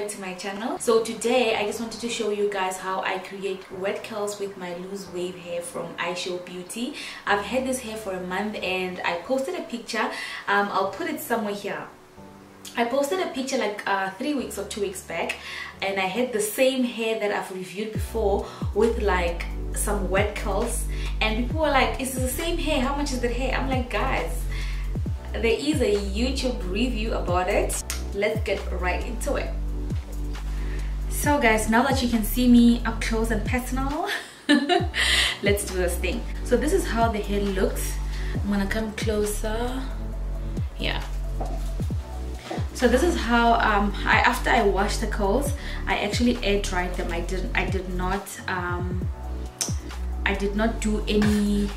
back to my channel. So today I just wanted to show you guys how I create wet curls with my loose wave hair from Ishowbeauty. I've had this hair for a month and I posted a picture. I'll put it somewhere here. I posted a picture like 3 weeks or 2 weeks back, and I had the same hair that I've reviewed before with like some wet curls, and people were like, is this the same hair? How much is that hair? I'm like, guys, there is a YouTube review about it. Let's get right into it. So guys, now that you can see me up close and personal, let's do this thing. So this is how the hair looks. I'm gonna come closer. Yeah. So this is how after I washed the curls, I actually air dried them. I did not do any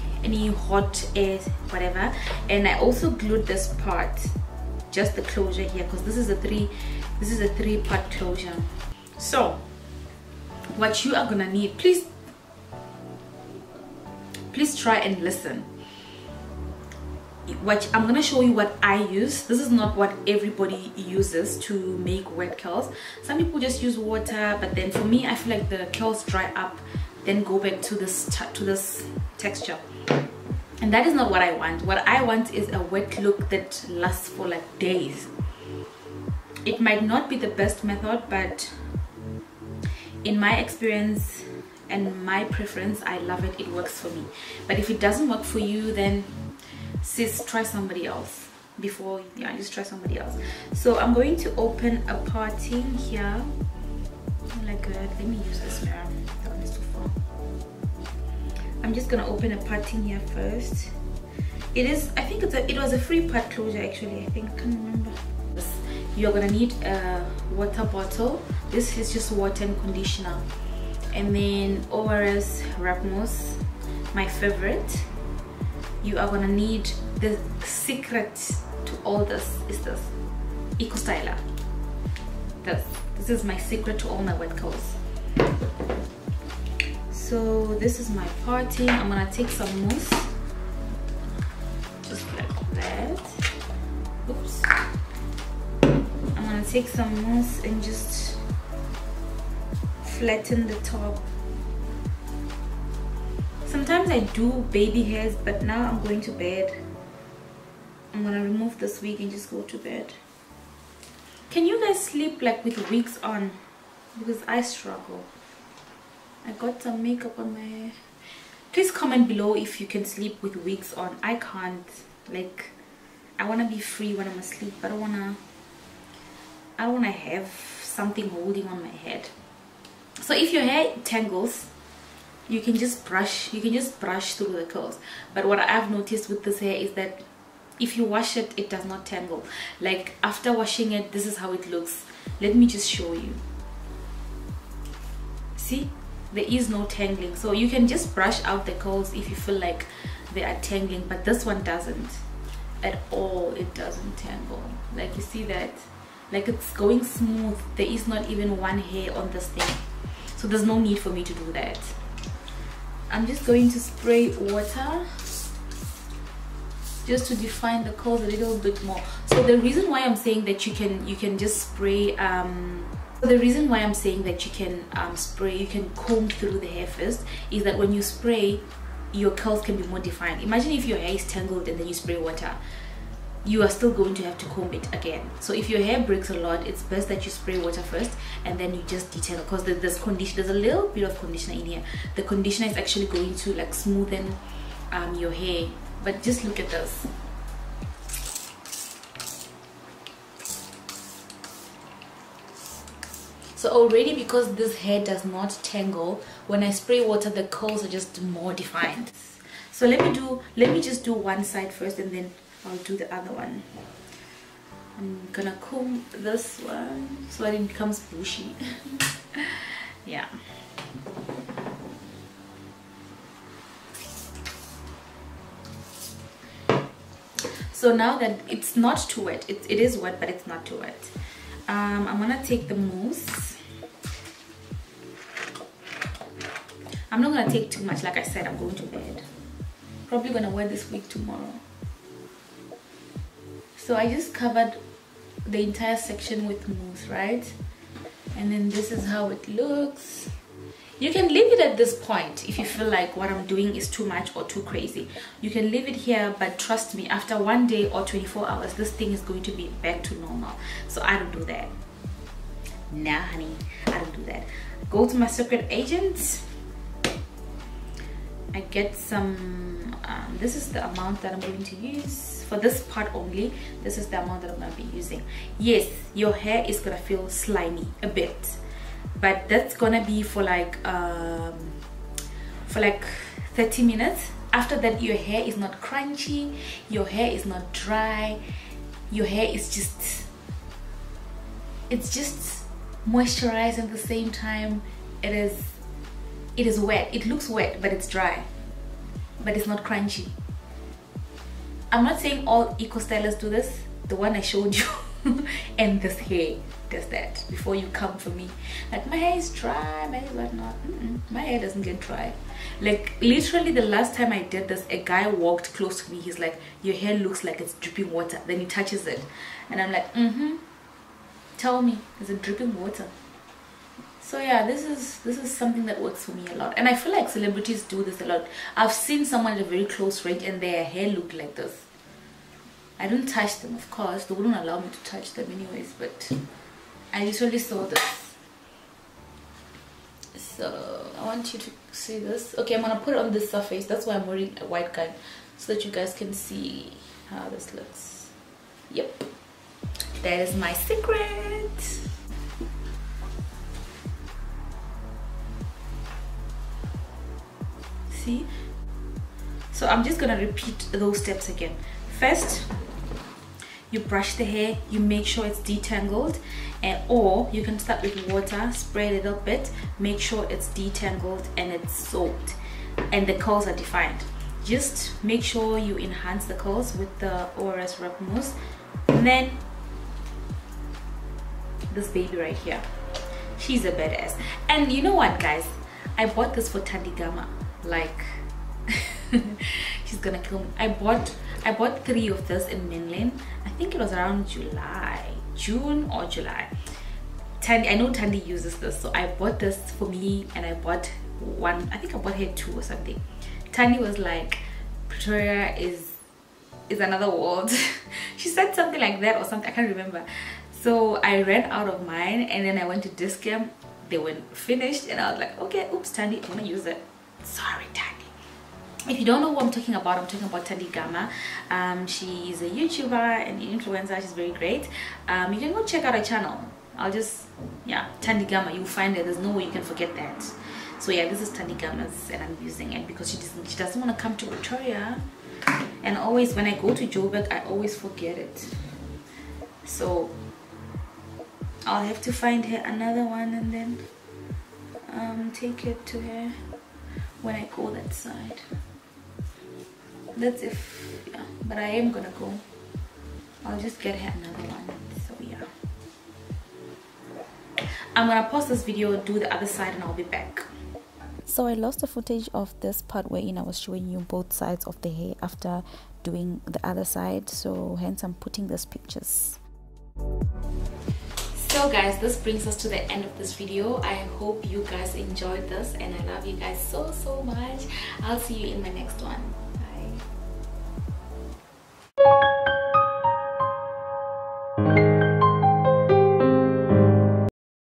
hot air, whatever. And I also glued this part, just the closure here, because this is a three-part closure. So what you are gonna need, please try and listen. What I'm gonna show you what I use. This is not what everybody uses to make wet curls. Some people just use water, but then for me, I feel like the curls dry up, then go back to this texture, and that is not what I want. What I want is a wet look that lasts for like days. It might not be the best method, but in my experience and my preference, I love it. It works for me. But if it doesn't work for you, then sis, try somebody else before. Yeah, just try somebody else. So I'm going to open a parting here. Like let me use this mirror. That one is too far. I'm just gonna open a parting here first. It is, I think it was a free part closure actually. I think, I can't remember. You're gonna need a water bottle. This is just water and conditioner, and then ORS wrap mousse, my favorite. You are gonna need the secret to all this is this Eco Styler. This is my secret to all my wet curls. So this is my parting. I'm gonna take some mousse, just like that. Oops. I'm gonna take some mousse and just flatten the top. Sometimes I do baby hairs, but now I'm going to bed. I'm gonna remove this wig and just go to bed. Can you guys sleep like with wigs on? Because I struggle. I got some makeup on my hair. Please comment below if you can sleep with wigs on. I can't. Like, I wanna be free when I'm asleep. I don't wanna have something holding on my head. So if your hair tangles, you can just brush through the curls. But what I've noticed with this hair is that if you wash it, it does not tangle. Like after washing it, this is how it looks. Let me just show you. See, there is no tangling. So you can just brush out the curls if you feel like they are tangling, but this one doesn't at all. It doesn't tangle. Like, you see that? Like, it's going smooth. There is not even one hair on this thing. So there's no need for me to do that. I'm just going to spray water just to define the curls a little bit more. So the reason why I'm saying that you can just spray you can comb through the hair first is that when you spray, your curls can be more defined. Imagine if your hair is tangled and then you spray water, you are still going to have to comb it again. So if your hair breaks a lot, it's best that you spray water first and then you just detangle, because there's a little bit of conditioner in here. The conditioner is actually going to like smoothen your hair. But just look at this. So already, because this hair does not tangle, when I spray water, the curls are just more defined. So let me just do one side first and then I'll do the other one. I'm gonna comb this one so that it becomes bushy. Yeah. So now that it's not too wet, it is wet, but it's not too wet. I'm gonna take the mousse. I'm not gonna take too much. Like I said, I'm going to bed. Probably gonna wear this wig tomorrow. So I just covered the entire section with mousse, right? And then this is how it looks. You can leave it at this point if you feel like what I'm doing is too much or too crazy. You can leave it here, but trust me, after 1 day or 24 hours, this thing is going to be back to normal. So I don't do that. Nah, honey, I don't do that. Go to my secret agent. I get some, this is the amount that I'm going to use for this part only. This is the amount that I'm going to be using. Yes, your hair is going to feel slimy a bit, but that's going to be for like 30 minutes. After that, your hair is not crunchy, your hair is not dry, your hair is just, it's just moisturized at the same time. It is wet. It looks wet, but it's dry, but it's not crunchy. I'm not saying all eco stylists do this. The one I showed you and this hair does that. Before you come for me like my hair is dry, my hair is whatnot. My hair doesn't get dry. Like literally the last time I did this, a guy walked close to me. He's like, your hair looks like it's dripping water. Then he touches it and I'm like, tell me, is it dripping water? So yeah, this is something that works for me a lot, and I feel like celebrities do this a lot. I've seen someone at a very close range and their hair looked like this. I don't touch them, of course. They wouldn't allow me to touch them anyways, but I literally saw this. So I want you to see this. Okay, I'm gonna put it on this surface. That's why I'm wearing a white guy, so that you guys can see how this looks. Yep, that is my secret. See? So I'm just gonna repeat those steps again. First, you brush the hair, you make sure it's detangled, or you can start with water, spray a little bit, make sure it's detangled and it's soaked and the curls are defined. Just make sure you enhance the curls with the ORS wrap mousse. And then this baby right here, she's a badass. And you know what, guys, I bought this for Tandigama. Like she's gonna kill me. I bought 3 of this in Mainland. I think it was around June or July. I know Tandy uses this, so I bought this for me, and I bought one. I think I bought her 2 or something. Tandy was like, Pretoria is another world. She said something like that or something, I can't remember. So I ran out of mine, and then I went to Discam. They weren't finished, and I was like, okay, oops, Tandy, I'm gonna use it. Sorry, Tandy. If you don't know what I'm talking about, I'm talking about Tandigama. She's a YouTuber and influencer. She's very great. You can go check out her channel. Tandigama, you'll find it. There's no way you can forget that. So yeah, this is Tandigama's, and I'm using it because she doesn't want to come to Pretoria, and always when I go to Joburg, I always forget it. So I'll have to find her another one and then take it to her when I go that side. That's if, yeah, but I am gonna go. I'll just get her another one. So yeah, I'm gonna pause this video, do the other side, and I'll be back. So I lost the footage of this part wherein I was showing you both sides of the hair after doing the other side, so hence I'm putting these pictures. So guys, this brings us to the end of this video. I hope you guys enjoyed this, and I love you guys so much. I'll see you in my next one. Bye.